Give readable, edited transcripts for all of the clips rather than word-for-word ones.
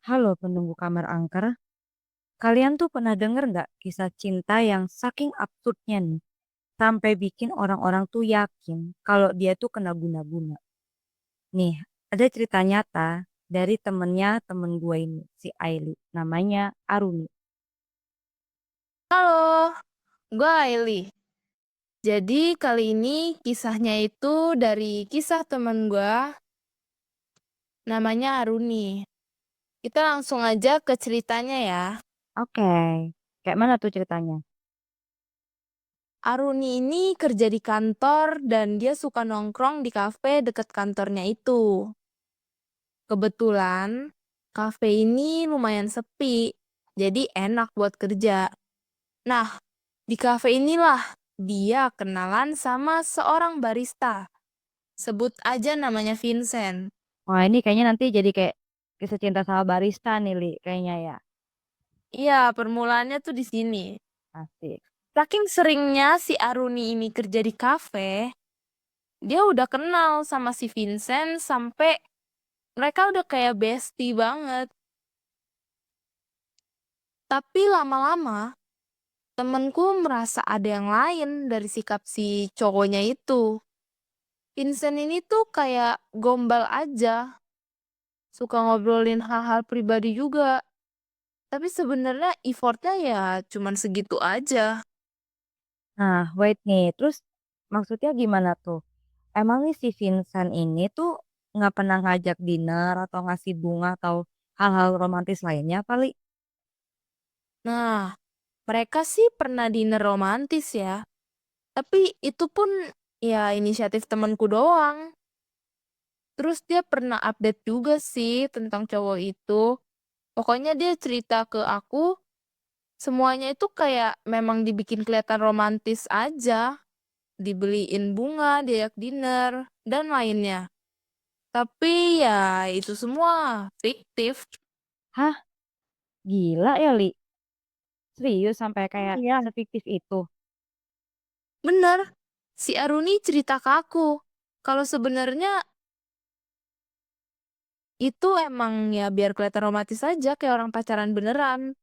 Halo penunggu kamar angker, kalian tuh pernah denger nggak kisah cinta yang saking absurdnya nih, sampai bikin orang-orang tuh yakin kalau dia tuh kena guna-guna. Nih, ada cerita nyata dari temennya temen gue ini, si Aili, namanya Aruni. Halo, gue Aili. Jadi kali ini kisahnya itu dari kisah temen gue namanya Aruni. Kita langsung aja ke ceritanya ya. Oke, kayak mana tuh ceritanya? Aruni ini kerja di kantor dan dia suka nongkrong di kafe deket kantornya itu. Kebetulan kafe ini lumayan sepi, jadi enak buat kerja. Nah, di kafe inilah dia kenalan sama seorang barista. Sebut aja namanya Vincent. Wah ini kayaknya nanti jadi kayak kisah cinta sama barista nih, Li, kayaknya ya. Iya, permulaannya tuh di sini. Asik. Saking seringnya si Aruni ini kerja di kafe, dia udah kenal sama si Vincent sampai mereka udah kayak bestie banget. Tapi lama-lama, temenku merasa ada yang lain dari sikap si cowoknya itu. Vincent ini tuh kayak gombal aja, suka ngobrolin hal-hal pribadi juga. Tapi sebenarnya effortnya ya cuman segitu aja. Nah, wait nih, terus maksudnya gimana tuh? Emang nih si Vincent ini tuh nggak pernah ngajak dinner atau ngasih bunga atau hal-hal romantis lainnya kali? Nah, mereka sih pernah dinner romantis ya. Tapi itu pun ya inisiatif temanku doang. Terus dia pernah update juga sih tentang cowok itu. Pokoknya dia cerita ke aku, semuanya itu kayak memang dibikin kelihatan romantis aja. Dibeliin bunga, diajak dinner, dan lainnya. Tapi ya itu semua fiktif. Hah, gila ya Li? Serius sampai kayak Iya, sefiktif itu? bener. Si Aruni cerita ke aku. Kalau sebenarnya itu emang ya biar kelihatan romantis aja kayak orang pacaran beneran.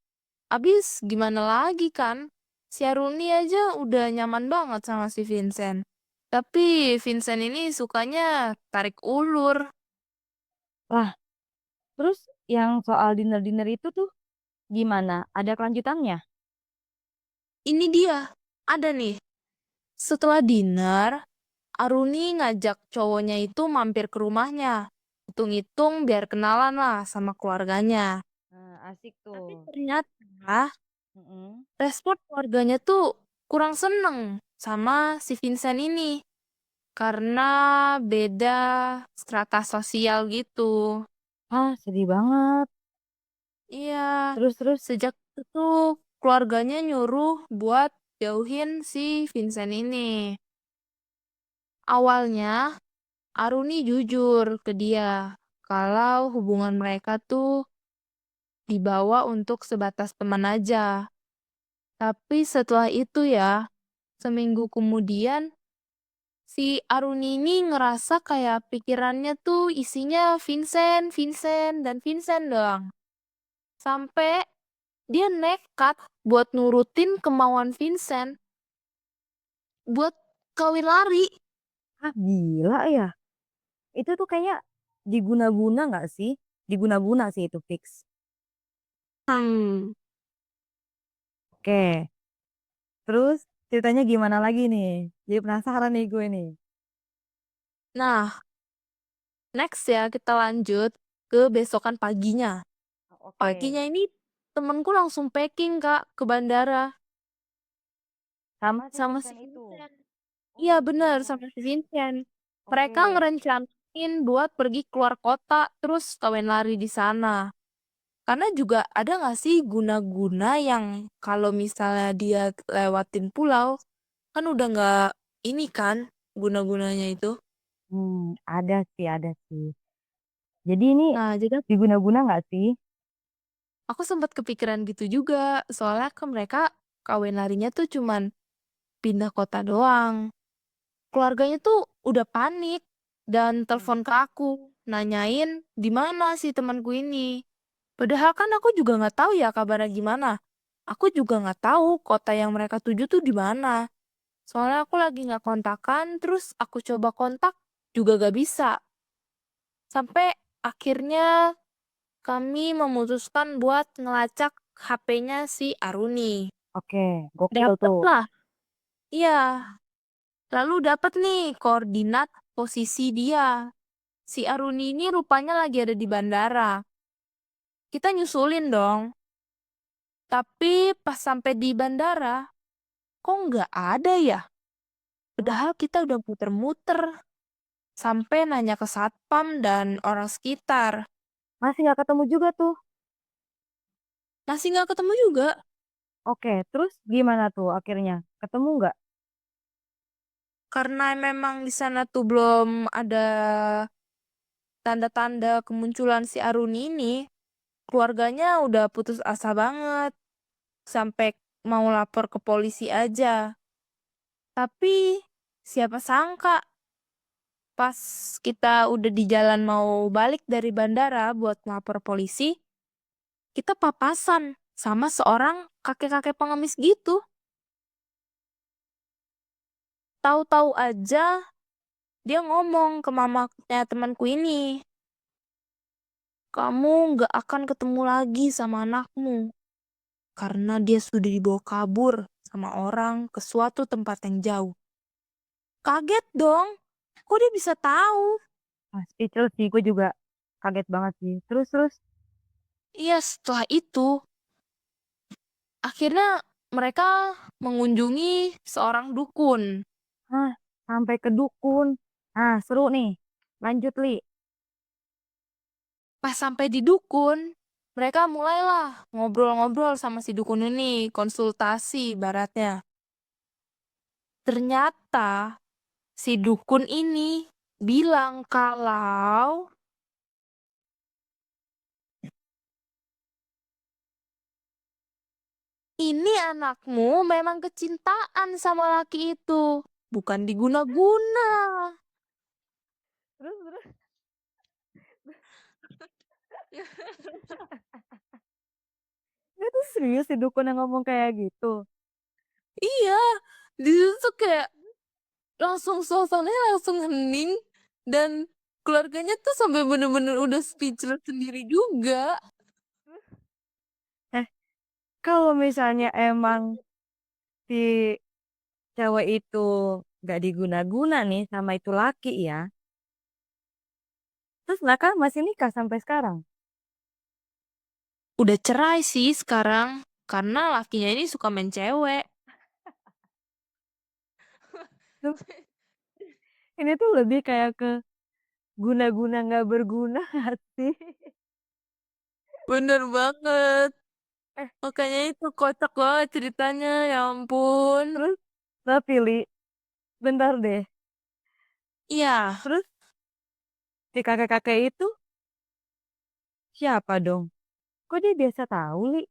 Abis gimana lagi kan? Si Aruni aja udah nyaman banget sama si Vincent. Tapi Vincent ini sukanya tarik ulur. Lah, terus yang soal dinner-dinner itu tuh gimana? Ada kelanjutannya? Ini dia, ada nih. Setelah dinner, Aruni ngajak cowoknya itu mampir ke rumahnya. Hitung-hitung biar kenalan lah sama keluarganya. Nah, asik Tapi tuh. ternyata Mm-mm. respon keluarganya tuh kurang seneng sama si Vincent ini. Karena beda strata sosial gitu. Ah, sedih banget. Iya, Terus, sejak itu keluarganya nyuruh buat jauhin si Vincent ini. Awalnya Aruni jujur ke dia kalau hubungan mereka tuh dibawa untuk sebatas teman aja. Tapi setelah itu ya, seminggu kemudian si Aruni ini ngerasa kayak pikirannya tuh isinya Vincent, Vincent, dan Vincent doang. Sampai dia nekat buat nurutin kemauan Vincent buat kawin lari. ah gila ya. Itu tuh kayaknya diguna-guna nggak sih? Diguna-guna sih itu fix. Hmm. Oke, terus ceritanya gimana lagi nih? Jadi penasaran nih gue nih. Nah, next ya kita lanjut ke besokan paginya. Oke, Paginya ini temenku langsung packing Kak ke bandara sama si sama si Vincent itu. Vincent. Oh Iya my bener God. sama si Vincent. Mereka Oke. ngerencanain buat pergi keluar kota terus kawin lari di sana. Karena juga ada nggak sih guna-guna yang kalau misalnya dia lewatin pulau kan udah nggak ini kan guna-gunanya itu. Ada sih, ada sih. Jadi ini Nah jadi diguna-guna nggak sih? aku sempat kepikiran gitu juga soalnya kan mereka kawin larinya tuh cuman pindah kota doang. Keluarganya tuh udah panik dan Hmm. telepon ke aku nanyain di mana si temanku ini. Padahal kan aku juga nggak tahu ya kabarnya gimana. Aku juga nggak tahu kota yang mereka tuju tuh di mana. Soalnya aku lagi nggak kontakan, terus aku coba kontak juga gak bisa. Sampai akhirnya kami memutuskan buat ngelacak HP-nya si Aruni. Oke, gokil Dapet tuh. lah, iya. Lalu dapet nih koordinat posisi dia. Si Aruni ini rupanya lagi ada di bandara. Kita nyusulin dong. Tapi pas sampai di bandara, kok nggak ada ya? Hah, Padahal kita udah muter-muter. Sampai nanya ke satpam dan orang sekitar. masih nggak ketemu juga tuh. Masih nggak ketemu juga. Oke, terus gimana tuh akhirnya? Ketemu nggak? Karena memang di sana tuh belum ada tanda-tanda kemunculan si Aruni ini. Keluarganya udah putus asa banget. Sampai mau lapor ke polisi aja. Tapi siapa sangka pas kita udah di jalan mau balik dari bandara buat lapor polisi, kita papasan sama seorang kakek-kakek pengemis gitu. Tahu-tahu aja dia ngomong ke mamanya temanku ini, kamu nggak akan ketemu lagi sama anakmu karena dia sudah dibawa kabur sama orang ke suatu tempat yang jauh. Kaget dong, kok dia bisa tahu? Ah, speechless sih, gue juga kaget banget sih. Terus, Iya, setelah itu akhirnya mereka mengunjungi seorang dukun. hah, sampai ke dukun. Nah, seru nih. Lanjut, Li. Pas sampai di dukun, mereka mulailah ngobrol-ngobrol sama si dukun ini, konsultasi ibaratnya. Ternyata si dukun ini bilang kalau ini anakmu memang kecintaan sama laki itu, bukan diguna-guna. Terus. Dia tuh serius si dukun yang ngomong kayak gitu. Iya, di situ tuh kayak langsung suasananya langsung hening dan keluarganya tuh sampai bener-bener udah speechless sendiri juga. Eh, kalau misalnya emang si cewek itu gak diguna-guna nih sama itu laki ya. Terus mereka masih nikah sampai sekarang. Udah cerai sih sekarang karena lakinya ini suka main cewek. Tuh, ini tuh lebih kayak ke guna-guna nggak berguna nggak sih? Bener banget. Eh, Makanya itu kocak banget ceritanya, ya ampun. terus tapi Li, bentar deh. Iya, Terus si kakek-kakek itu siapa dong? Kok dia biasa tahu, Li?